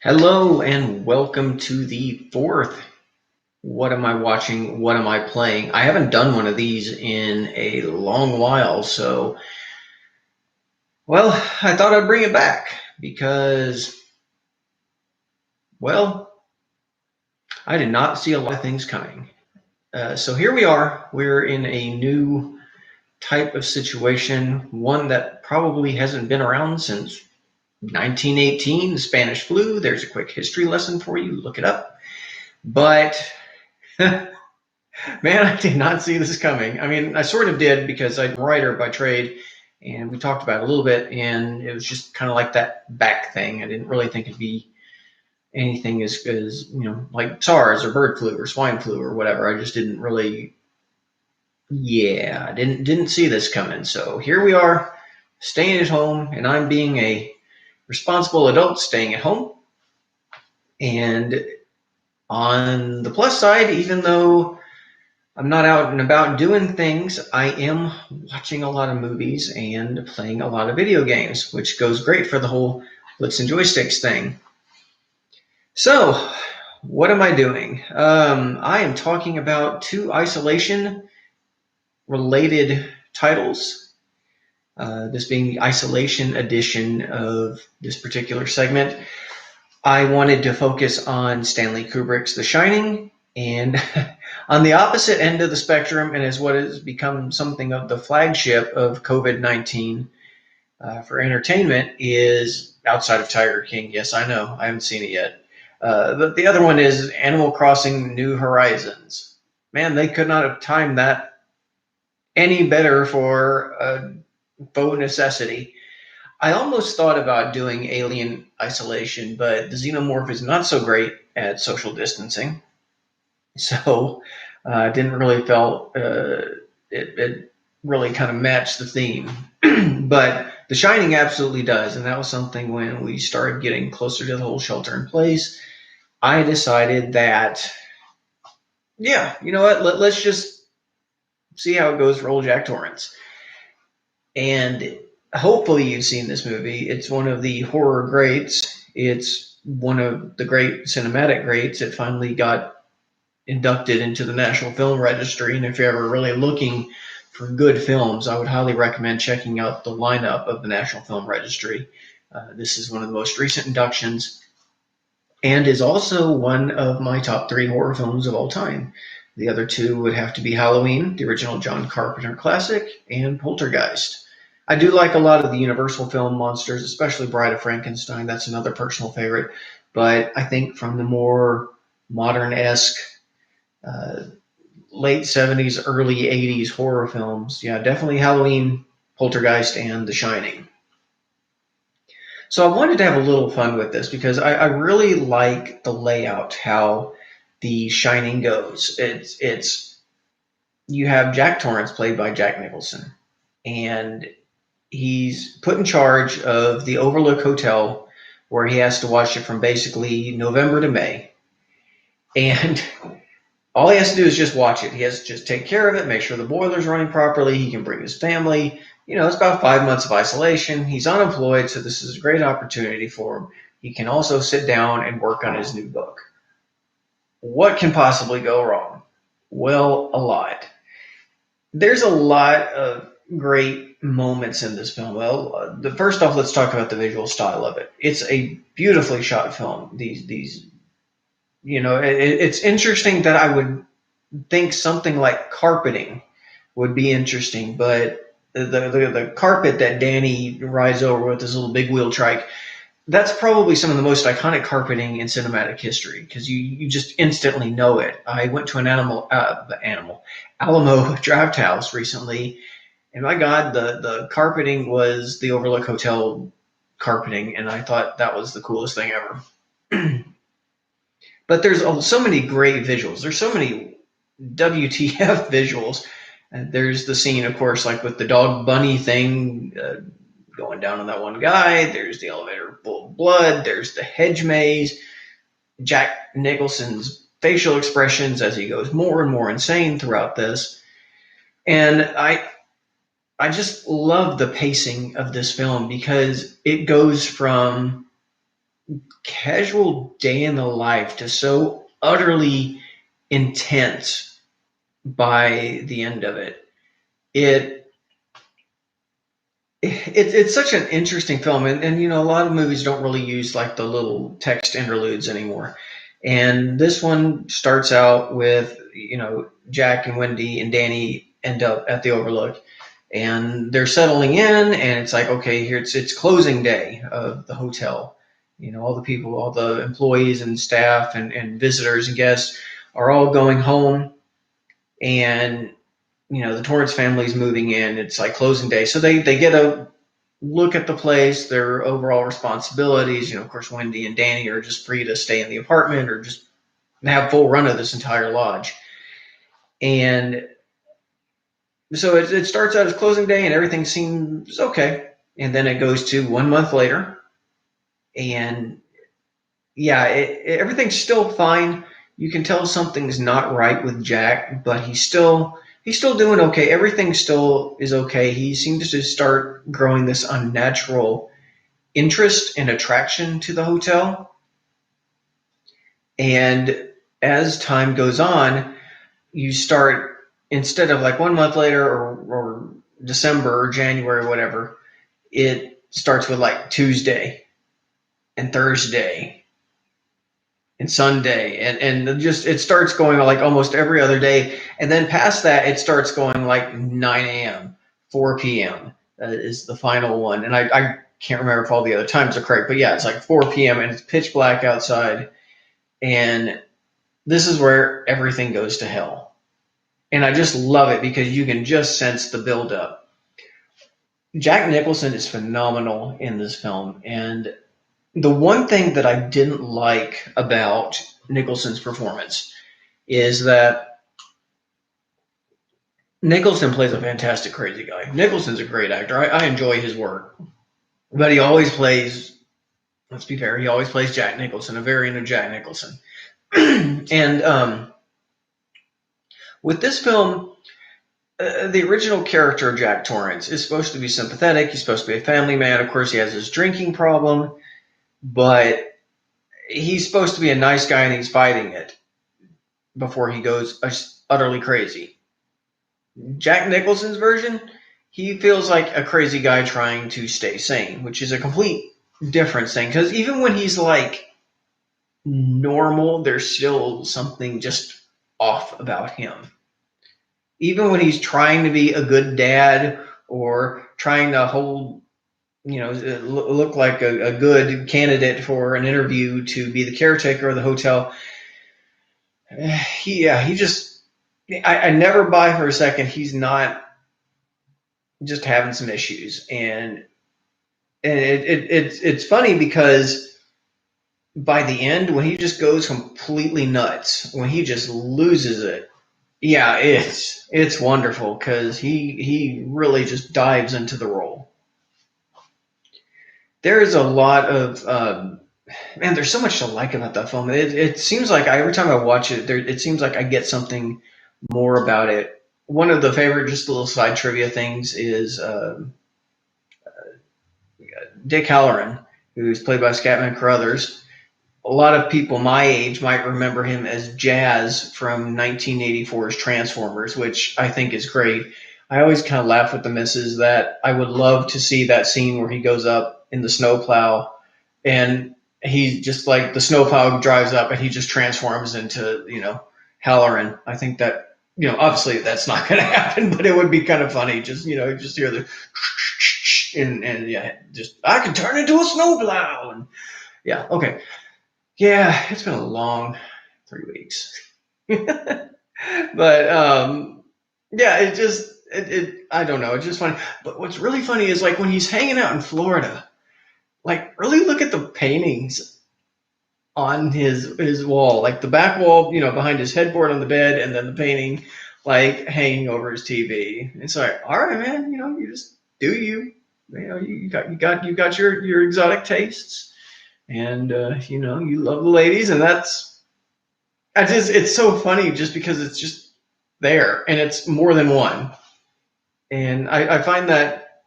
Hello and welcome to the fourth What Am I Watching? What Am I Playing? I haven't done one of these in a long while, so, well, I thought I'd bring it back because, well, I did not see a lot of things coming. So here we are. We're in a new type of situation, one that probably hasn't been around since 1918, the Spanish flu. There's a quick history lesson for you. Look it up. But man, I did not see this coming. I mean, I sort of did because I'm a writer by trade, and we talked about it a little bit, and it was just kind of like that back thing. I didn't really think it'd be anything as like SARS or bird flu or swine flu or whatever. I just didn't really, yeah, didn't see this coming. So here we are, staying at home, and I'm being a responsible adult staying at home. And on the plus side, even though I'm not out and about doing things, I am watching a lot of movies and playing a lot of video games, which goes great for the whole Flix Joystix thing. So, what am I doing? I am talking about two isolation-related titles, this being the isolation edition of this particular segment. I wanted to focus on Stanley Kubrick's The Shining, and on the opposite end of the spectrum, and is what has become something of the flagship of COVID-19 for entertainment, is outside of Tiger King. Yes, I know, I haven't seen it yet. But the other one is Animal Crossing New Horizons. Man, they could not have timed that any better for a faux necessity. I almost thought about doing Alien Isolation, but the Xenomorph is not so great at social distancing. So didn't really felt it really kind of matched the theme. But The Shining absolutely does, and that was something when we started getting closer to the whole shelter in place. I decided that, yeah, you know what, let's just see how it goes. Roll Jack Torrance. And hopefully you've seen this movie. It's one of the horror greats. It's one of the great cinematic greats. It finally got inducted into the National Film Registry, and if you're ever really looking for good films, I would highly recommend checking out the lineup of the National Film Registry. This is one of the most recent inductions, and is also one of my top 3 horror films of all time. The other 2 would have to be Halloween, the original John Carpenter classic, and Poltergeist. I do like a lot of the Universal film monsters, especially Bride of Frankenstein. That's another personal favorite. But I think from the more modern-esque late 70s, early 80s horror films, yeah, definitely Halloween, Poltergeist, and The Shining. So I wanted to have a little fun with this because I really like the layout, how The Shining goes. It's you have Jack Torrance played by Jack Nicholson, and he's put in charge of the Overlook Hotel, where he has to watch it from basically November to May. And all he has to do is just watch it. He has to just take care of it, make sure the boiler's running properly. He can bring his family. You know, it's about 5 months of isolation. He's unemployed, so this is a great opportunity for him. He can also sit down and work on his new book. What can possibly go wrong? Well, a lot. There's a lot of great moments in this film. Well, first off, let's talk about the visual style of it. It's a beautifully shot film. These it's interesting that I would think something like carpeting would be interesting, but the carpet that Danny rides over with his little big wheel trike, that's probably some of the most iconic carpeting in cinematic history because you just instantly know it. I went to an Alamo Draft House recently, and my God, the carpeting was the Overlook Hotel carpeting, and I thought that was the coolest thing ever. But there's so many great visuals. There's so many WTF visuals. And there's the scene, of course, like with the dog bunny thing going down on that one guy. There's the elevator full of blood. There's the hedge maze. Jack Nicholson's facial expressions as he goes more and more insane throughout this. And I just love the pacing of this film because it goes from casual day in the life to so utterly intense by the end of it. It, it's such an interesting film, and you know, a lot of movies don't really use like the little text interludes anymore. And this one starts out with, you know, Jack and Wendy and Danny end up at the Overlook, and they're settling in, and it's like, okay, here it's closing day of the hotel. You know, all the people, all the employees and staff and visitors and guests are all going home, and you know, the Torrance family's moving in. It's like closing day, so they get a look at the place, their overall responsibilities. You know, of course, Wendy and Danny are just free to stay in the apartment or just have full run of this entire lodge. And so it starts out as closing day, and everything seems okay. And then it goes to 1 month later, and yeah, everything's still fine. You can tell something's not right with Jack, but he's still doing okay. Everything still is okay. He seems to start growing this unnatural interest and attraction to the hotel. And as time goes on, you start, instead of like 1 month later or December or January or whatever, it starts with like Tuesday and Thursday and Sunday, and just it starts going like almost every other day, and then past that it starts going like 9 a.m., 4 p.m. Is the final one, and I can't remember if all the other times are correct, but yeah, it's like 4 p.m. and it's pitch black outside, and this is where everything goes to hell, and I just love it because you can just sense the buildup. Jack Nicholson is phenomenal in this film, and the one thing that I didn't like about Nicholson's performance is that Nicholson plays a fantastic crazy guy. Nicholson's a great actor. I enjoy his work, but he always plays. Let's be fair. He always plays Jack Nicholson, a variant of Jack Nicholson. And with this film, the original character of Jack Torrance is supposed to be sympathetic. He's supposed to be a family man. Of course, he has his drinking problem, but he's supposed to be a nice guy, and he's fighting it before he goes utterly crazy. Jack Nicholson's version, he feels like a crazy guy trying to stay sane, which is a complete different thing. Because even when he's like normal, there's still something just off about him. Even when he's trying to be a good dad or trying to hold, you know, look like a good candidate for an interview to be the caretaker of the hotel, he just, I never buy for a second he's not just having some issues. And it's funny because by the end, when he just goes completely nuts, when he just loses it, yeah, it's wonderful because he really just dives into the role. There is a lot of man. There's so much to like about that film. It seems like every time I watch it, it seems like I get something more about it. One of the favorite, just little side trivia things is Dick Halloran, who's played by Scatman Crothers. A lot of people my age might remember him as Jazz from 1984's Transformers, which I think is great. I always kind of laugh with the missus that I would love to see that scene where he goes up in the snowplow and he just like the snowplow drives up and he just transforms into, you know, Halloran. I think that, you know, obviously that's not going to happen, but it would be kind of funny. Just, you know, just hear the and yeah, just I can turn into a snowplow. And yeah, okay. Yeah, it's been a long 3 weeks. But yeah, I don't know, it's just funny. But what's really funny is like when he's hanging out in Florida, like really look at the paintings on his wall, like the back wall, you know, behind his headboard on the bed, and then the painting like hanging over his TV. It's like, all right, man, you know, you just do you. You know, you got your exotic tastes, and you know, you love the ladies, and it's so funny just because it's just there, and it's more than one. And I find that,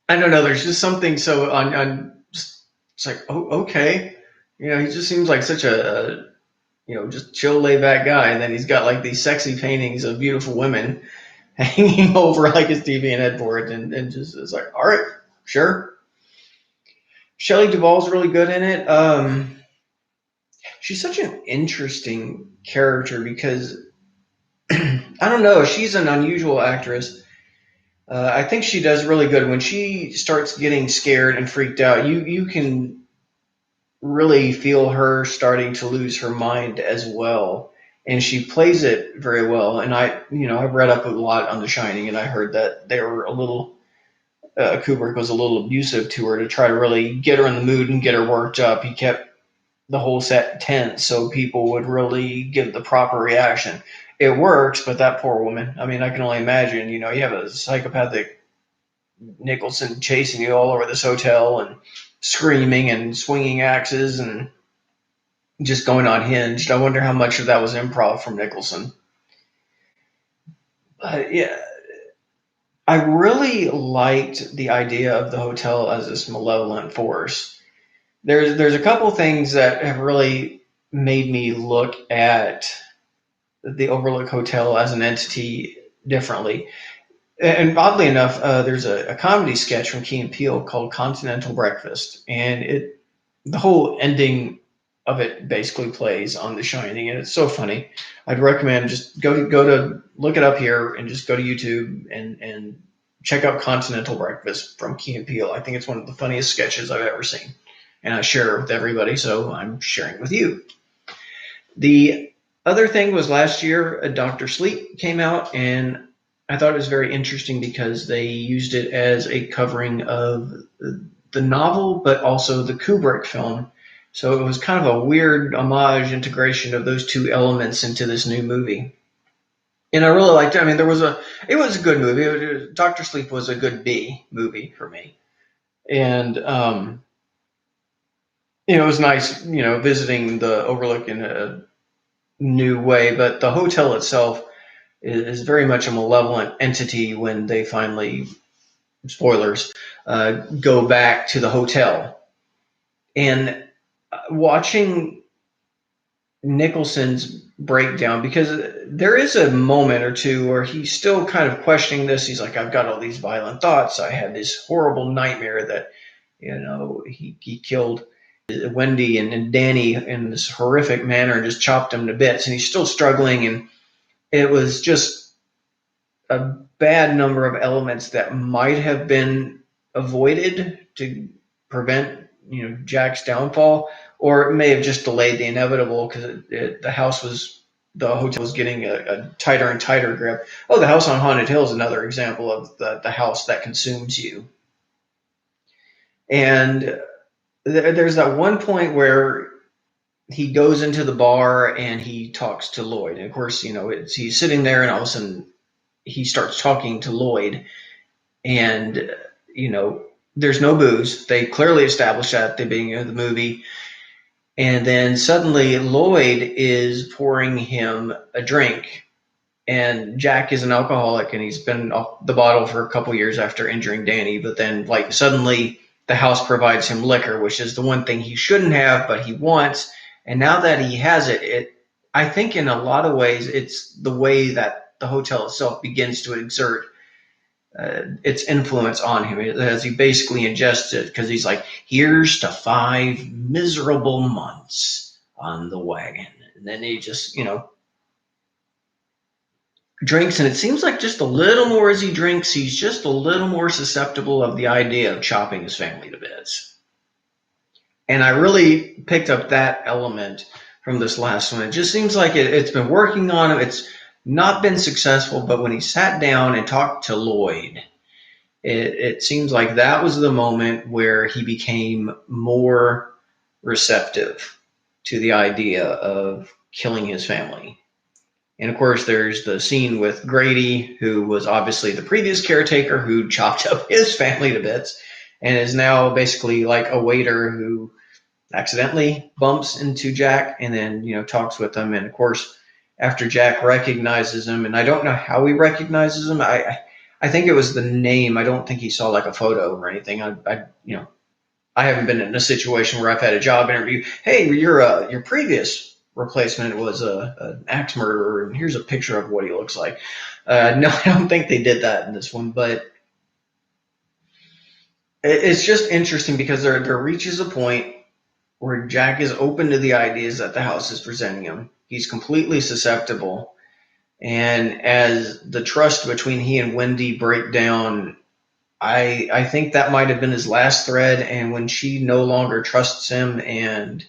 I don't know, there's just something so on just It's like, oh, okay. He just seems like such a just chill, laid back guy. And then he's got like these sexy paintings of beautiful women hanging over like his TV and headboard, and just it's like, all right, sure. Shelley Duvall's really good in it. She's such an interesting character because I don't know, she's an unusual actress. I think she does really good when she starts getting scared and freaked out. You can really feel her starting to lose her mind as well, and she plays it very well. And I've read up a lot on The Shining, and I heard that they were a little Kubrick was a little abusive to her to try to really get her in the mood and get her worked up. He kept the whole set tense so people would really give the proper reaction. It works, but that poor woman. I mean, I can only imagine. You have a psychopathic Nicholson chasing you all over this hotel and screaming and swinging axes and just going unhinged. I wonder how much of that was improv from Nicholson. But yeah, I really liked the idea of the hotel as this malevolent force. There's a couple things that have really made me look at the Overlook Hotel as an entity differently. And oddly enough, there's a comedy sketch from Key and Peele called Continental Breakfast, and the whole ending of it basically plays on The Shining, and it's so funny. I'd recommend just go to look it up here and just go to YouTube and check out Continental Breakfast from Key and Peele. I think it's one of the funniest sketches I've ever seen, and I share it with everybody, so I'm sharing it with you. The other thing was last year, Dr. Sleep came out, and I thought it was very interesting because they used it as a covering of the novel, but also the Kubrick film. So it was kind of a weird homage integration of those two elements into this new movie. And I really liked it. I mean, it was a good movie. Dr. Sleep was a good B movie for me. And, it was nice, visiting the Overlook in a new way, but the hotel itself is very much a malevolent entity when they finally, spoilers, go back to the hotel. And watching Nicholson's breakdown, because there is a moment or two where he's still kind of questioning this. He's like, I've got all these violent thoughts. I had this horrible nightmare that, he killed Wendy and Danny in this horrific manner and just chopped them to bits. And he's still struggling. And it was just a bad number of elements that might have been avoided to prevent, Jack's downfall, or it may have just delayed the inevitable because the hotel was getting a tighter and tighter grip. Oh, the House on Haunted Hill is another example of the house that consumes you. And there's that one point where he goes into the bar and he talks to Lloyd. And of course, he's sitting there and all of a sudden he starts talking to Lloyd, and, there's no booze. They clearly established that at the beginning of the movie. And then suddenly Lloyd is pouring him a drink, and Jack is an alcoholic and he's been off the bottle for a couple years after injuring Danny. But then like suddenly the house provides him liquor, which is the one thing he shouldn't have, but he wants. And now that he has it, I think in a lot of ways, it's the way that the hotel itself begins to exert its influence on him as he basically ingests it, because he's like, here's to 5 miserable months on the wagon. And then he just, drinks, and it seems like just a little more as he drinks, he's just a little more susceptible of the idea of chopping his family to bits. And I really picked up that element from this last one. It just seems like it's been working on him. It's not been successful, but when he sat down and talked to Lloyd, it seems like that was the moment where he became more receptive to the idea of killing his family. And of course, there's the scene with Grady, who was obviously the previous caretaker who chopped up his family to bits and is now basically like a waiter who accidentally bumps into Jack and then, talks with him. And of course, after Jack recognizes him, and I don't know how he recognizes him. I think it was the name. I don't think he saw like a photo or anything. I I haven't been in a situation where I've had a job interview. Hey, your previous replacement was an axe murderer, and here's a picture of what he looks like. No, I don't think they did that in this one, but it's just interesting because there reaches a point where Jack is open to the ideas that the house is presenting him. He's completely susceptible. And as the trust between he and Wendy break down, I think that might have been his last thread. And when she no longer trusts him and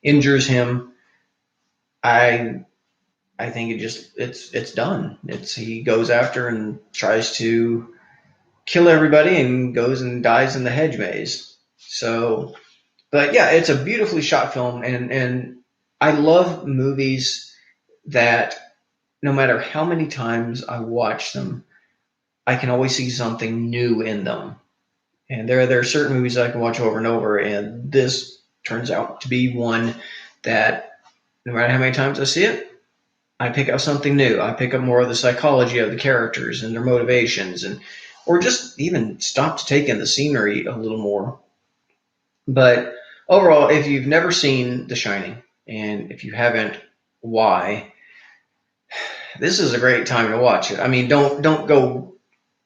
injures him, I I think it's done. He goes after and tries to kill everybody and goes and dies in the hedge maze. So, but yeah, it's a beautifully shot film, and I love movies that no matter how many times I watch them, I can always see something new in them. And there are certain movies I can watch over and over, and this turns out to be one that no matter how many times I see it, I pick up something new. I pick up more of the psychology of the characters and their motivations, and or just even stop to take in the scenery a little more. But overall, if you've never seen The Shining, and if you haven't, why? This is a great time to watch it. I mean, don't go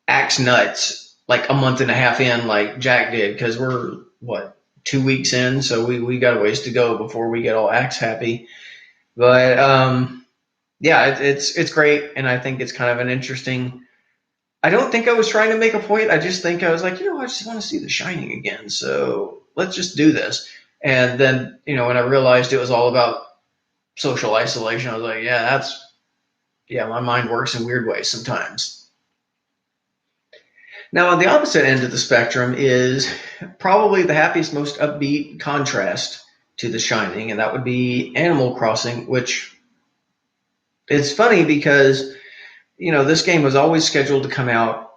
axe nuts like a month and a half in like Jack did, because we're what 2 weeks in, so we got a ways to go before we get all axe happy. But yeah, it's great, and I think it's kind of an interesting. I don't think I was trying to make a point. I just think I was like, I just want to see The Shining again, so let's just do this. And then when I realized it was all about social isolation, I was like, yeah, my mind works in weird ways sometimes. Now, on the opposite end of the spectrum is probably the happiest, most upbeat contrast to The Shining, and that would be Animal Crossing, which it's funny because, this game was always scheduled to come out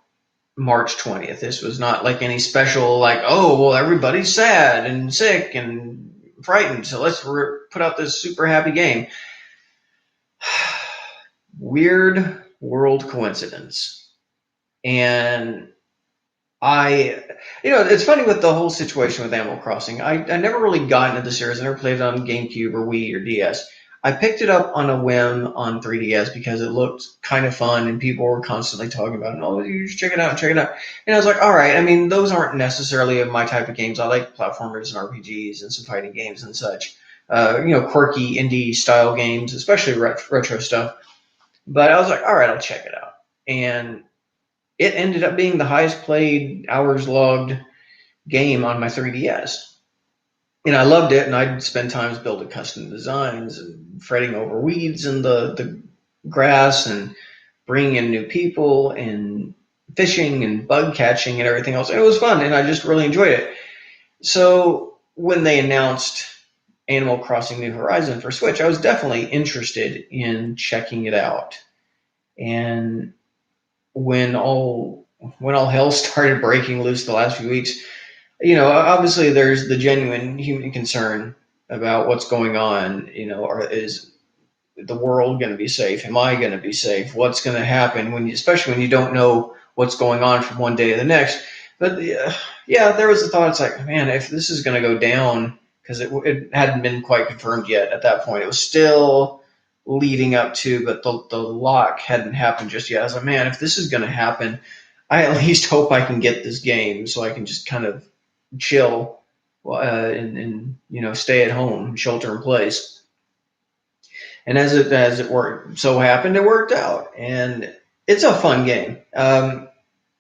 March 20th. This was not like any special, like, oh, well, everybody's sad and sick and frightened, so let's put out this super happy game. Weird world coincidence. And it's funny with the whole situation with Animal Crossing. I never really got into the series. I never played it on GameCube or Wii or DS. I picked it up on a whim on 3DS because it looked kind of fun and people were constantly talking about it. Oh, you should check it out, check it out. And I was like, all right. I mean, those aren't necessarily my type of games. I like platformers and RPGs and some fighting games and such. Quirky indie style games, especially retro stuff. But I was like, all right, I'll check it out. And it ended up being the highest played hours logged game on my 3DS. And I loved it, and I'd spend times building custom designs and fretting over weeds in the grass and bringing in new people and fishing and bug catching and everything else. And it was fun, and I just really enjoyed it. So when they announced Animal Crossing New Horizon for Switch, I was definitely interested in checking it out. And when all hell started breaking loose the last few weeks, obviously there's the genuine human concern about what's going on. Is the world going to be safe? Am I going to be safe? What's going to happen especially when you don't know what's going on from one day to the next? But yeah, there was a thought. It's like, man, if this is going to go down, because it hadn't been quite confirmed yet at that point. It was still leading up to, but the lock hadn't happened just yet. I was like, man, if this is going to happen, I at least hope I can get this game so I can just kind of chill and stay at home, shelter in place. And as it worked it worked out, and it's a fun game.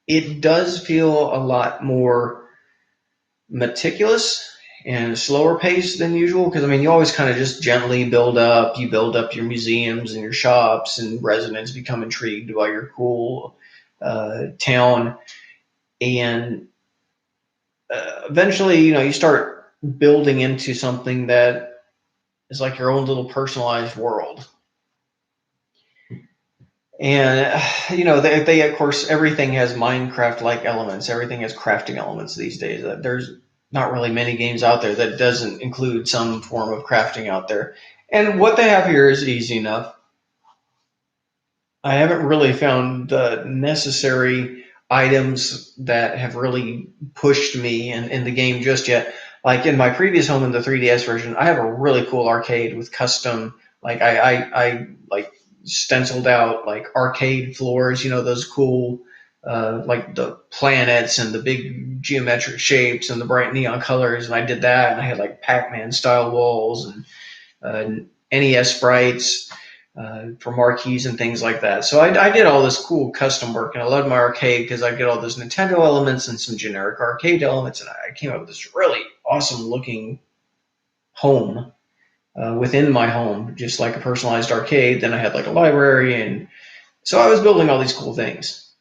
It does feel a lot more meticulous and slower pace than usual, because you always kind of just gently build up your museums and your shops, and residents become intrigued by your cool town, and eventually you start building into something that is like your own little personalized world. And they of course, everything has Minecraft like elements, everything has crafting elements these days. There's not really many games out there that doesn't include some form of crafting out there. And what they have here is easy enough. I haven't really found the necessary items that have really pushed me in the game just yet. Like in my previous home in the 3DS version, I have a really cool arcade with custom, like I like stenciled out like arcade floors, those cool, like the planets and the big geometric shapes and the bright neon colors. And I did that, and I had like Pac-Man style walls and NES sprites for marquees and things like that. So I did all this cool custom work, and I loved my arcade because I get all those Nintendo elements and some generic arcade elements, and I came up with this really awesome looking home within my home, just like a personalized arcade. Then I had like a library, and so I was building all these cool things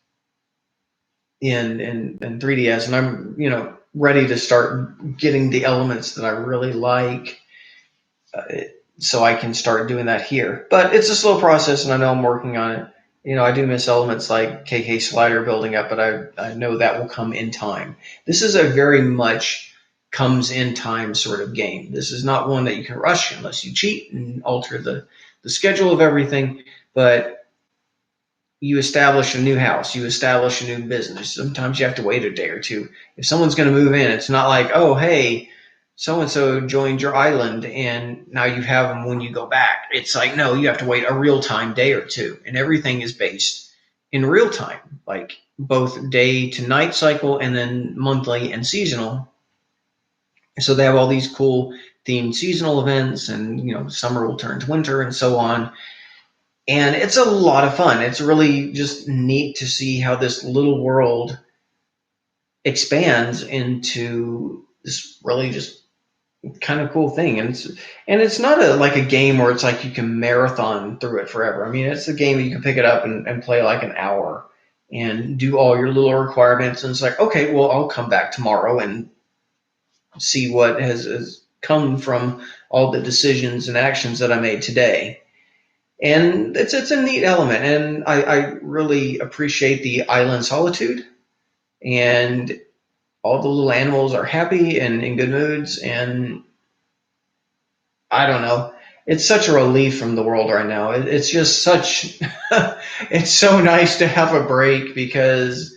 in 3DS, and I'm ready to start getting the elements that I really like. So I can start doing that here. But it's a slow process, and I know I'm working on it. I do miss elements like KK Slider building up, but I know that will come in time. This is a very much comes in time sort of game. This is not one that you can rush unless you cheat and alter the schedule of everything. But you establish a new house, you establish a new business. Sometimes you have to wait a day or two. If someone's going to move in, it's not like, oh, hey, so-and-so joined your island and now you have them when you go back. It's like, no, you have to wait a real-time day or two. And everything is based in real time, like both day to night cycle and then monthly and seasonal. So they have all these cool themed seasonal events, and, summer will turn to winter and so on. And it's a lot of fun. It's really just neat to see how this little world expands into this really just kind of cool thing. And it's not like a game where it's like you can marathon through it forever. I mean, it's a game that you can pick it up and play like an hour and do all your little requirements. And it's like, okay, well, I'll come back tomorrow and see what has come from all the decisions and actions that I made today. And it's a neat element, and I really appreciate the island solitude, and all the little animals are happy and in good moods, and I don't know. It's such a relief from the world right now. It's just such, it's so nice to have a break, because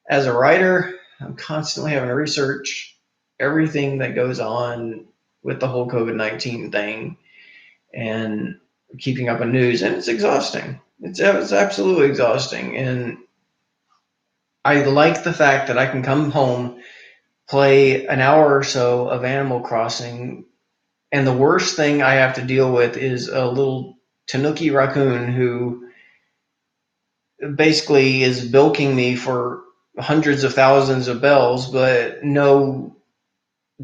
as a writer, I'm constantly having to research everything that goes on with the whole COVID-19 thing and keeping up on news, and it's exhausting. It's absolutely exhausting. And I like the fact that I can come home, play an hour or so of Animal Crossing, and the worst thing I have to deal with is a little Tanuki raccoon who basically is bilking me for hundreds of thousands of bells, but no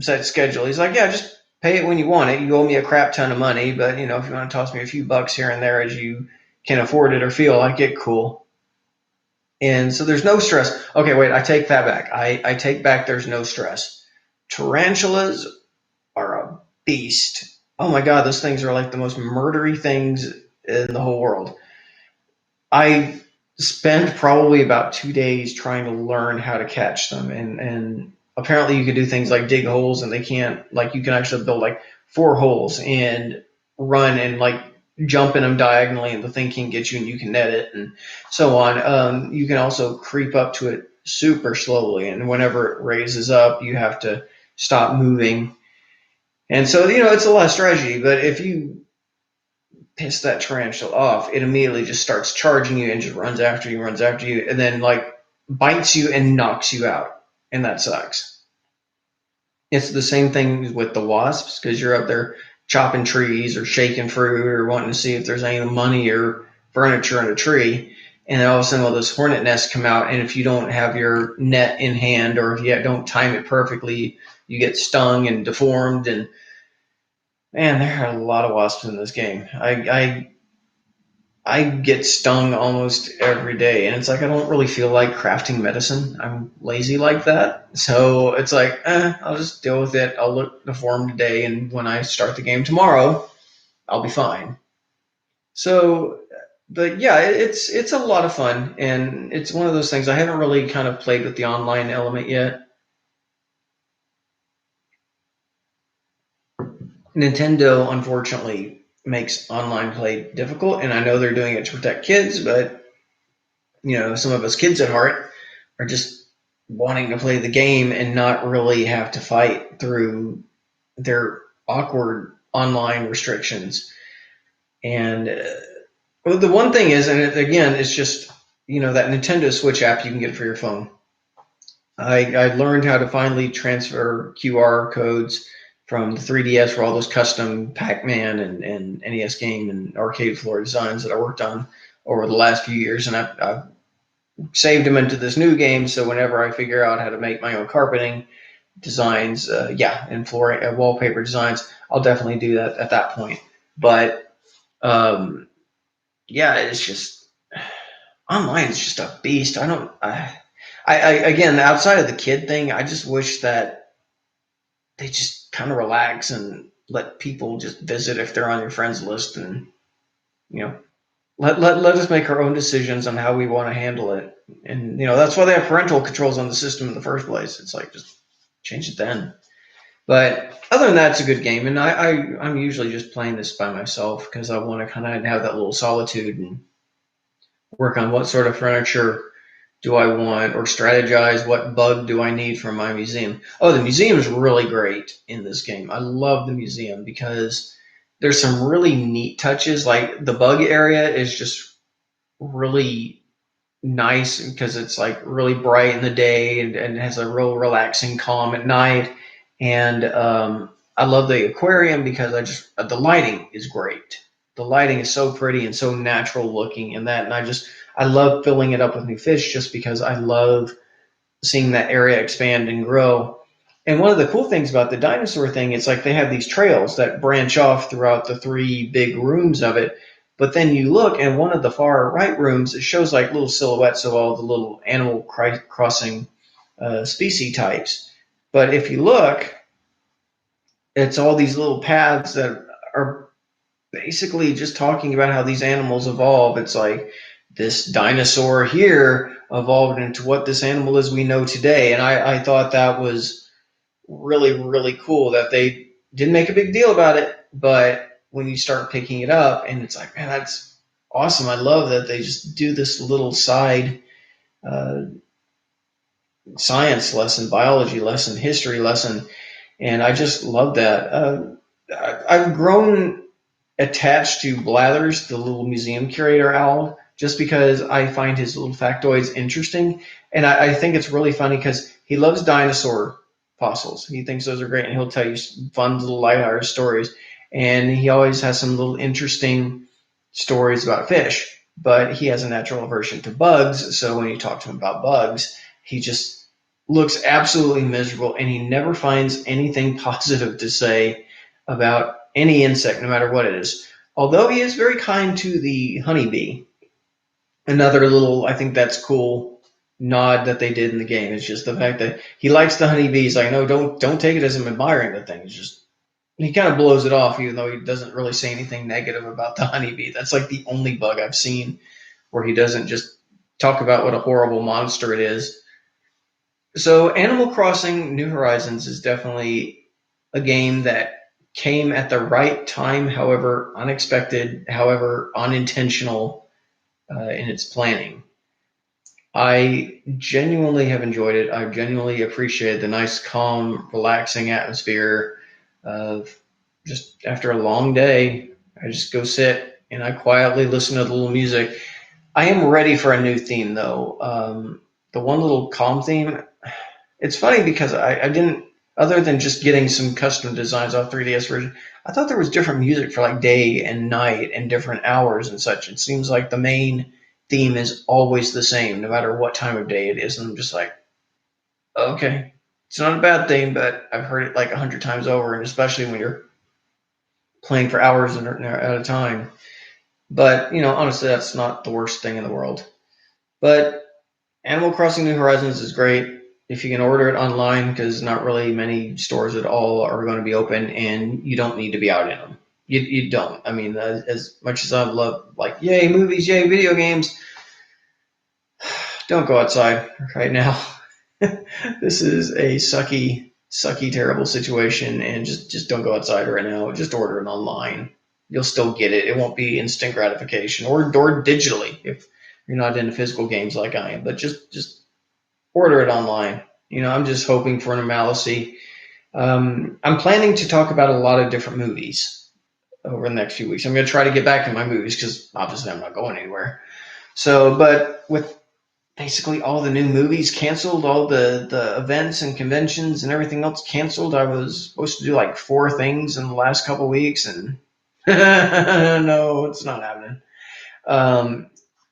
set schedule. He's like, yeah, just pay it when you want it. You owe me a crap ton of money, but if you want to toss me a few bucks here and there as you can afford it or feel like it, cool. And so there's no stress. Okay, wait, I take that back. I take back there's no stress. Tarantulas are a beast. Oh my God, those things are like the most murdery things in the whole world. I spent probably about 2 days trying to learn how to catch them, and apparently you can do things like dig holes, and they can't, like, you can actually build like 4 holes and run and like jump in them diagonally, and the thing can get you and you can net it and so on. You can also creep up to it super slowly, and whenever it raises up, you have to stop moving. And so, it's a lot of strategy, but if you piss that tarantula off, it immediately just starts charging you and just runs after you, and then like bites you and knocks you out. And that sucks. It's the same thing with the wasps, because you're up there chopping trees or shaking fruit or wanting to see if there's any money or furniture in a tree. And then all of a sudden, all those hornet nests come out. And if you don't have your net in hand, or if you don't time it perfectly, you get stung and deformed. And man, there are a lot of wasps in this game. I get stung almost every day, and it's like I don't really feel like crafting medicine. I'm lazy like that. So it's like, I'll just deal with it. I'll look deformed today, and when I start the game tomorrow, I'll be fine. So, but yeah, it's a lot of fun, and it's one of those things. I haven't really kind of played with the online element yet. Nintendo, unfortunately, makes online play difficult, and I know they're doing it to protect kids, but some of us kids at heart are just wanting to play the game and not really have to fight through their awkward online restrictions. And well, the one thing is, and again, it's just, that Nintendo Switch app you can get for your phone. I learned how to finally transfer QR codes from the 3DS for all those custom Pac-Man and NES game and arcade floor designs that I worked on over the last few years, and I've saved them into this new game. So whenever I figure out how to make my own carpeting designs, and floor wallpaper designs, I'll definitely do that at that point. But it's just online is just a beast. I again, outside of the kid thing, I just wish that they just kind of relax and let people just visit if they're on your friends list, and you know let us make our own decisions on how we want to handle it. And that's why they have parental controls on the system in the first place. It's like, just change it then. But other than that, it's a good game, and I'm usually just playing this by myself because I want to kind of have that little solitude and work on what sort of furniture do I want, or strategize what bug do I need for my museum. Oh, the museum is really great in this game. I love the museum because there's some really neat touches. Like the bug area is just really nice because it's like really bright in the day, and has a real relaxing calm at night. And I love the aquarium because the lighting is great. The lighting is so pretty and so natural looking in that, and I love filling it up with new fish just because I love seeing that area expand and grow. And one of the cool things about the dinosaur thing, it's like they have these trails that branch off throughout the three big rooms of it. But then you look, and one of the far right rooms, it shows like little silhouettes of all the little animal crossing species types. But if you look, it's all these little paths that are basically just talking about how these animals evolve. It's like this dinosaur here evolved into what this animal is we know today. And I thought that was really, really cool that they didn't make a big deal about it. But when you start picking it up, and it's like, man, that's awesome. I love that they just do this little side uh, science lesson, biology lesson, history lesson. And I just love that. I've grown attached to Blathers, the little museum curator owl, just because I find his little factoids interesting. And I think it's really funny because he loves dinosaur fossils. He thinks those are great, and he'll tell you fun little lighthearted stories. And he always has some little interesting stories about fish, but he has a natural aversion to bugs. So when you talk to him about bugs, he just looks absolutely miserable, and he never finds anything positive to say about any insect, no matter what it is. Although he is very kind to the honeybee. Another little, I think that's cool nod that they did in the game. It's just the fact that he likes the honeybees. Like, no, don't take it as him admiring the thing. It's just, he kind of blows it off, even though he doesn't really say anything negative about the honeybee. That's like the only bug I've seen where he doesn't just talk about what a horrible monster it is. So Animal Crossing New Horizons is definitely a game that came at the right time, however unexpected, however unintentional in its planning. I genuinely have enjoyed it. I genuinely appreciate the nice, calm, relaxing atmosphere of just after a long day, I just go sit and I quietly listen to the little music. I am ready for a new theme, though. The one little calm theme, it's funny because I didn't, other than just getting some custom designs off 3DS version, I thought there was different music for like day and night and different hours and such. It seems like the main theme is always the same, no matter what time of day it is. And I'm just like, okay, it's not a bad thing, but I've heard it like 100 times over, and especially when you're playing for hours at a time. But, honestly, that's not the worst thing in the world. But Animal Crossing New Horizons is great if you can order it online, because not really many stores at all are going to be open, and you don't need to be out in them. You don't. I mean, as much as I love, like, yay movies, yay video games, don't go outside right now. This is a sucky, terrible situation, and just don't go outside right now. Just order it online. You'll still get it. It won't be instant gratification, or digitally if you're not into physical games like I am. But just order it online. I'm just hoping for normalcy. I'm planning to talk about a lot of different movies over the next few weeks. I'm going to try to get back to my movies because obviously I'm not going anywhere. So, but with basically all the new movies canceled, all the events and conventions and everything else canceled, I was supposed to do like 4 things in the last couple of weeks, and no, it's not happening.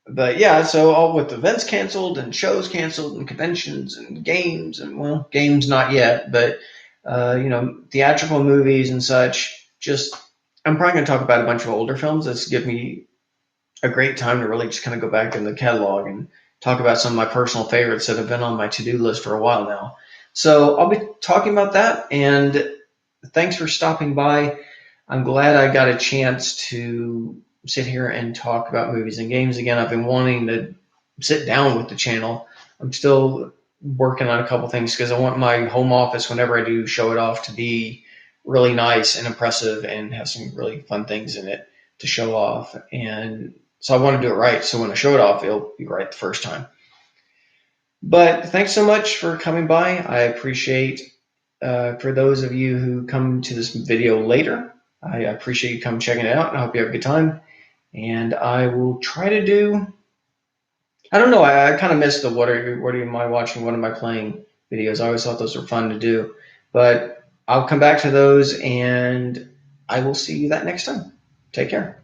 But yeah, so all with events canceled and shows canceled and conventions and games and, well, games not yet, but theatrical movies and such. Just, I'm probably going to talk about a bunch of older films. That's give me a great time to really just kind of go back in the catalog and talk about some of my personal favorites that have been on my to-do list for a while now. So I'll be talking about that, and thanks for stopping by. I'm glad I got a chance to sit here and talk about movies and games again. I've been wanting to sit down with the channel. I'm still working on a couple things because I want my home office, whenever I do show it off, to be really nice and impressive and have some really fun things in it to show off. And so I want to do it right. So when I show it off, it'll be right the first time. But thanks so much for coming by. I appreciate, for those of you who come to this video later, I appreciate you come checking it out, and I hope you have a good time. And I will try to do, I don't know, I kind of missed the what am I watching, what am I playing videos. I always thought those were fun to do. But I'll come back to those, and I will see you that next time. Take care.